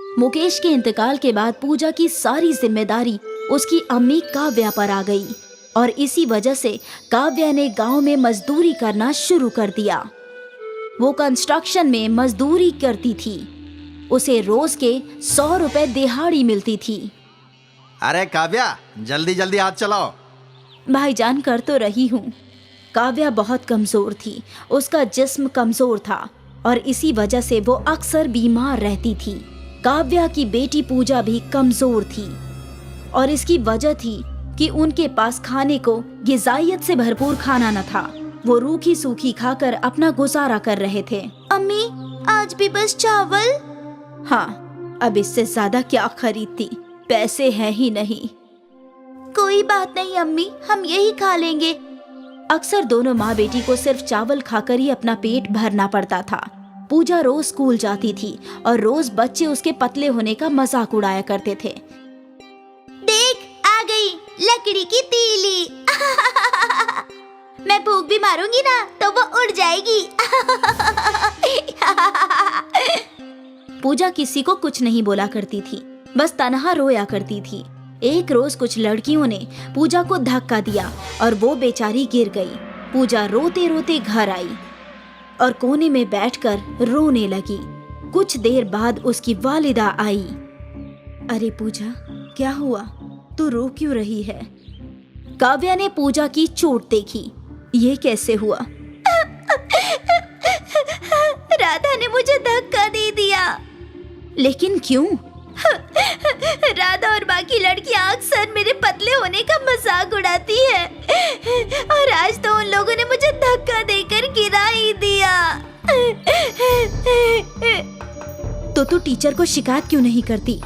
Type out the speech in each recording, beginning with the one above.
मुकेश के इंतकाल के बाद पूजा की सारी जिम्मेदारी उसकी अम्मी काव्या पर आ गई और इसी वजह से काव्या ने गांव में मजदूरी करना शुरू कर दिया। वो कंस्ट्रक्शन में मजदूरी करती थी। उसे रोज के 100 रुपए दिहाड़ी मिलती थी। अरे काव्या, जल्दी जल्दी हाथ चलाओ। भाईजान, कर तो रही हूँ। काव्या बहुत कमजोर थी। उसका जिस्म कमजोर था और इसी वजह से वो अक्सर बीमार रहती थी। काव्या की बेटी पूजा भी कमजोर थी और इसकी वजह थी कि उनके पास खाने को गिजायत से भरपूर खाना न था। वो रूखी सूखी खाकर अपना गुजारा कर रहे थे। अम्मी, आज भी बस चावल? हाँ, अब इससे ज्यादा क्या खरीदती, पैसे हैं ही नहीं। कोई बात नहीं अम्मी, हम यही खा लेंगे। अक्सर दोनों माँ बेटी को सिर्फ चावल खाकर ही अपना पेट भरना पड़ता था। पूजा रोज स्कूल जाती थी और रोज बच्चे उसके पतले होने का मजाक उड़ाया करते थे। देख, आ गई लकड़ी की तीली। मैं भूख भी मारूंगी ना तो वो उड़ जाएगी। पूजा किसी को कुछ नहीं बोला करती थी, बस तन्हा रोया करती थी। एक रोज कुछ लड़कियों ने पूजा को धक्का दिया और वो बेचारी गिर गई। पूजा रोते रोते घर आई और कोने में बैठकर रोने लगी। कुछ देर बाद उसकी वालिदा आई। अरे पूजा, क्या हुआ? तू रो क्यों रही है? काव्या ने पूजा की चोट देखी। ये कैसे हुआ? राधा ने मुझे धक्का दे दिया। लेकिन क्यों? राधा और बाकी लड़कियां अक्सर मेरे पतले होने का मजाक उड़ाती है और आज तो उन लोगों ने मुझे धक्का देकर गिरा ही दिया। तो तू टीचर को शिकायत क्यों नहीं करती?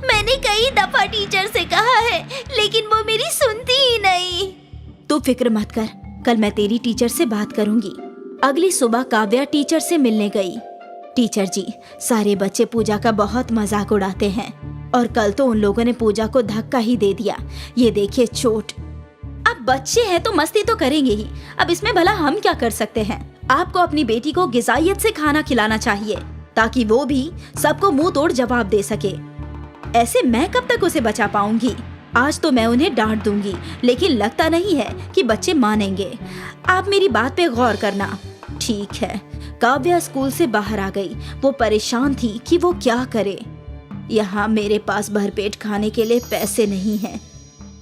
मैंने कई दफा टीचर से कहा है, लेकिन वो मेरी सुनती ही नहीं। तू फिक्र मत कर, कल मैं तेरी टीचर से बात करूंगी। अगली सुबह काव्या टीचर से मिलने गई। टीचर जी, सारे बच्चे पूजा का बहुत मजाक उड़ाते हैं और कल तो उन लोगों ने पूजा को धक्का ही दे दिया। ये देखिए चोट। अब बच्चे हैं तो मस्ती तो करेंगे ही, अब इसमें भला हम क्या कर सकते हैं? आपको अपनी बेटी को गिजायत से खाना खिलाना चाहिए ताकि वो भी सबको मुंह तोड़ जवाब दे सके। ऐसे मैं कब तक उसे बचा पाऊंगी? आज तो मैं उन्हें डांट दूंगी, लेकिन लगता नहीं है कि बच्चे मानेंगे। आप मेरी बात पे गौर करना। ठीक है। काव्या स्कूल से बाहर आ गई। वो परेशान थी कि वो क्या करे। यहाँ मेरे पास भरपेट खाने के लिए पैसे नहीं हैं।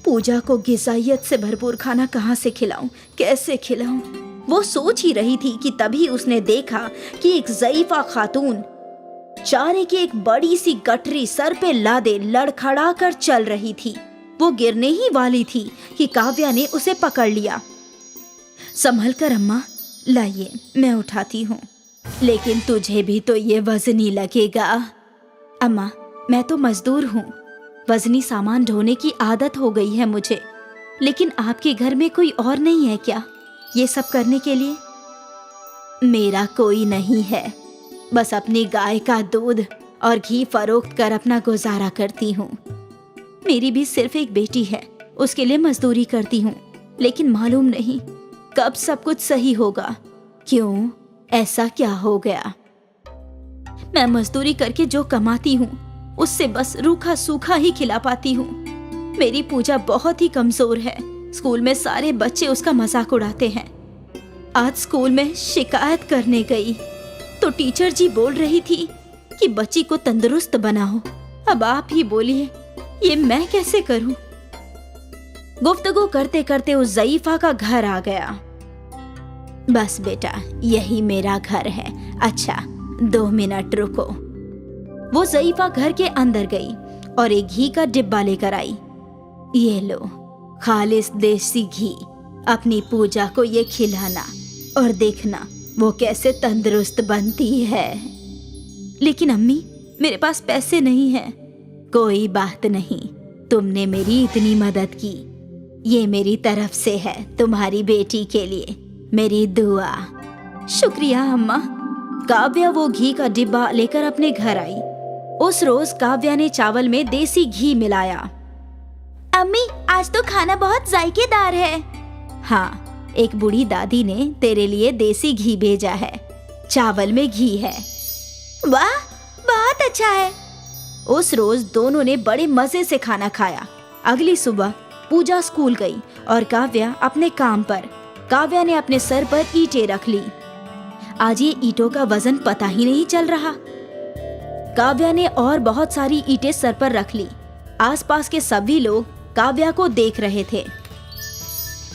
पूजा को गिजायत से भरपूर खाना कहाँ से खिलाऊं, कैसे खिलाऊं? वो सोच ही रही थी कि तभी उसने देखा कि एक ज़ईफा खातून चारे की एक बड़ी सी गठरी सर पे लादे लड़खड़ा कर चल रही थी। वो गिरने ही वाली थी कि काव्या ने उसे पकड़ लिया। संभल कर अम्मा, लाइए मैं उठाती हूँ। लेकिन तुझे भी तो ये वजनी लगेगा। अम्मा, मैं तो मजदूर हूँ, वजनी सामान ढोने की आदत हो गई है मुझे। लेकिन आपके घर में कोई और नहीं है क्या ये सब करने के लिए? मेरा कोई नहीं है, बस अपनी गाय का दूध और घी फरोख्त कर अपना गुजारा करती हूँ। मेरी भी सिर्फ एक बेटी है, उसके लिए मजदूरी करती हूँ, लेकिन मालूम नहीं कब सब कुछ सही होगा। क्यों, ऐसा क्या हो गया? मैं मजदूरी करके जो कमाती हूँ उससे बस रूखा सूखा ही खिला पाती हूँ। मेरी पूजा बहुत ही कमजोर है। स्कूल में सारे बच्चे उसका मजाक उड़ाते हैं। आज स्कूल में शिकायत करने गई तो टीचर जी बोल रही थी कि बच्ची को तंदुरुस्त बनाओ। अब आप ही बोलिए, ये मैं कैसे करूं? गुफ्तगू करते करते उस ज़ईफा का घर आ गया। बस बेटा, यही मेरा घर है। अच्छा, 2 मिनट रुको। वो ज़ईफा घर के अंदर गई और एक घी का डिब्बा लेकर आई। ये लो, खालिस देसी घी। अपनी पूजा को ये खिलाना और देखना वो कैसे तंदुरुस्त बनती है। लेकिन अम्मी, मेरे पास पैसे नहीं हैं। कोई बात नहीं, तुमने मेरी इतनी मदद की, ये मेरी तरफ से है तुम्हारी बेटी के लिए मेरी दुआ। शुक्रिया अम्मा। काव्या वो घी का डिब्बा लेकर अपने घर आई। उस रोज काव्या ने चावल में देसी घी मिलाया। अम्मी, आज तो खाना बहुत जायकेदार है। हाँ, एक बूढ़ी दादी ने तेरे लिए देसी घी भेजा है। चावल में घी है। वाह, बहुत अच्छा है। उस रोज दोनों ने बड़े मजे से खाना खाया। अगली सुबह पूजा स्कूल गई और काव्या अपने काम पर। काव्या ने अपने सर पर ईंटें रख ली। आज ये ईंटों का वजन पता ही नहीं चल रहा। काव्या ने और बहुत सारी ईंटें सर पर रख ली। आसपास के सभी लोग काव्या को देख रहे थे।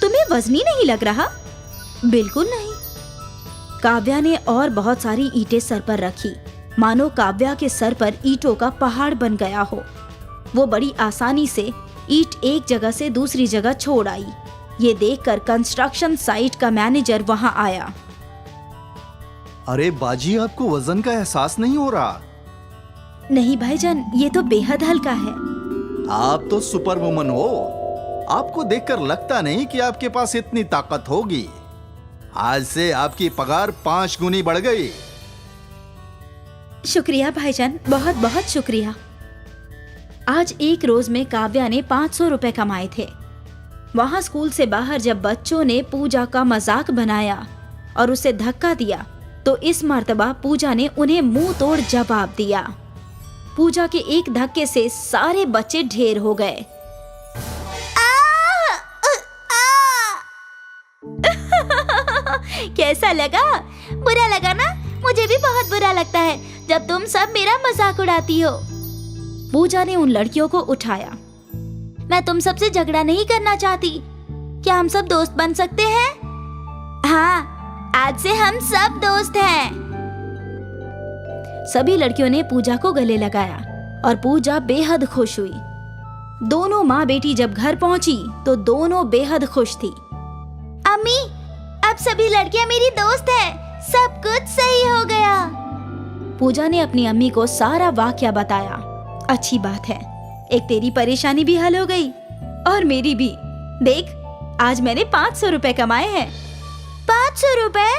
तुम्हें वजनी नहीं लग रहा? बिल्कुल नहीं। काव्या ने और बहुत सारी ईंटें सर पर रखी, मानो काव्या के सर पर ईंटों का पहाड़ बन गया हो। वो बड़ी आसानी से ईंट एक जगह से दूसरी जगह छोड़ आई। ये देखकर कंस्ट्रक्शन साइट का मैनेजर वहां आया। अरे बाजी, आपको वजन का एहसास नहीं हो रहा? नहीं भाईजान, ये तो बेहद हल्का है। आप तो सुपर वुमन हो। आपको देखकर लगता नहीं कि आपके पास इतनी ताकत होगी। आज से आपकी पगार 5 गुनी बढ़ गई। शुक्रिया भाईजान, बहुत बहुत शुक्रिया। आज एक रोज में काव्या ने 500 रुपए कमाए थे। वहां स्कूल से बाहर जब बच्चों ने पूजा का मजाक बनाया और उसे धक्का दिया, तो इस मर्तबा पूजा ने उन्हें मुंह तोड़ जवाब दिया। पूजा के एक धक्के से सारे बच्चे ढेर हो गए। कैसा लगा? बुरा लगा ना? मुझे भी बहुत बुरा लगता है जब तुम सब मेरा मजाक उड़ाती हो। पूजा ने उन लड़कियों को उठाया। मैं तुम सबसे झगड़ा नहीं करना चाहती। क्या हम सब दोस्त बन सकते हैं? हाँ, आज से हम सब दोस्त हैं। सभी लड़कियों ने पूजा को गले लगाया और पूजा बेहद खुश हुई। दोनों माँ बेटी जब घर पहुंची तो दोनों बेहद खुश थी। अम्मी, अब सभी लड़कियां मेरी दोस्त हैं। सब कुछ सही हो गया। पूजा ने अपनी अम्मी को सारा वाकया बताया। अच्छी बात है, एक तेरी परेशानी भी हल हो गई और मेरी भी। देख, आज मैंने 500 रुपए कमाए हैं। 500 रुपए?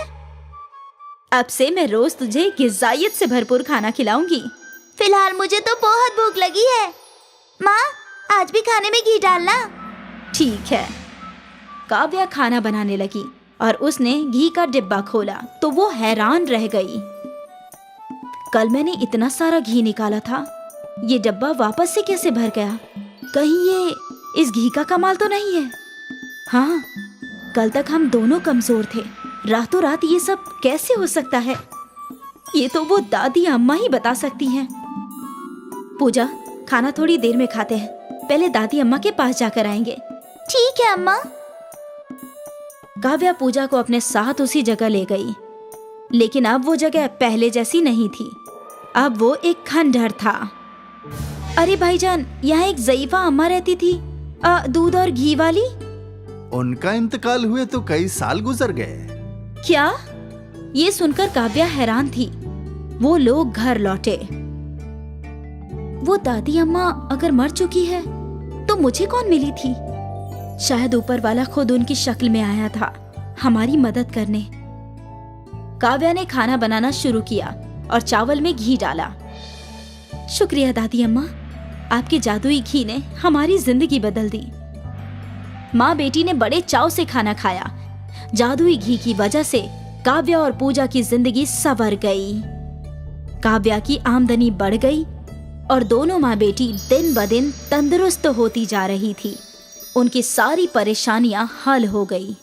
अब से मैं रोज तुझे गिज़ायत से भरपूर खाना खिलाऊंगी। फिलहाल मुझे तो बहुत भूख लगी है। माँ, आज भी खाने में घी डालना। ठीक है। काव्या खाना बनाने लगी और उसने घी का डिब्बा खोला तो वो हैरान रह गई। कल मैंने इतना सारा घी निकाला था, ये डब्बा वापस से कैसे भर गया? कहीं ये इस घी का कमाल तो नहीं है? हाँ, कल तक हम दोनों कमजोर थे, रातों रात ये सब कैसे हो सकता है? ये तो वो दादी अम्मा ही बता सकती हैं। पूजा, खाना थोड़ी देर में खाते हैं, पहले दादी अम्मा के पास जाकर आएंगे। ठीक है अम्मा। काव्या पूजा को अपने साथ उसी जगह ले गई, लेकिन अब वो जगह पहले जैसी नहीं थी। अब वो एक खंडहर था। अरे भाईजान, यहाँ एक ज़ईफा अम्मा रहती थी, दूध और घी वाली। उनका इंतकाल हुए तो कई साल गुजर गए। क्या? ये सुनकर काव्या हैरान थी। वो लोग घर लौटे। वो दादी अम्मा अगर मर चुकी है तो मुझे कौन मिली थी? शायद ऊपर वाला खुद उनकी शक्ल में आया था हमारी मदद करने। काव्या ने खाना बनाना शुरू किया और चावल में घी डाला। शुक्रिया दादी अम्मा, आपके जादुई घी ने हमारी जिंदगी बदल दी। माँ बेटी ने बड़े चाव से खाना खाया। जादुई घी की वजह से काव्या और पूजा की जिंदगी संवर गई। काव्या की आमदनी बढ़ गई और दोनों माँ बेटी दिन ब दिन तंदुरुस्त होती जा रही थी। उनकी सारी परेशानियां हल हो गई।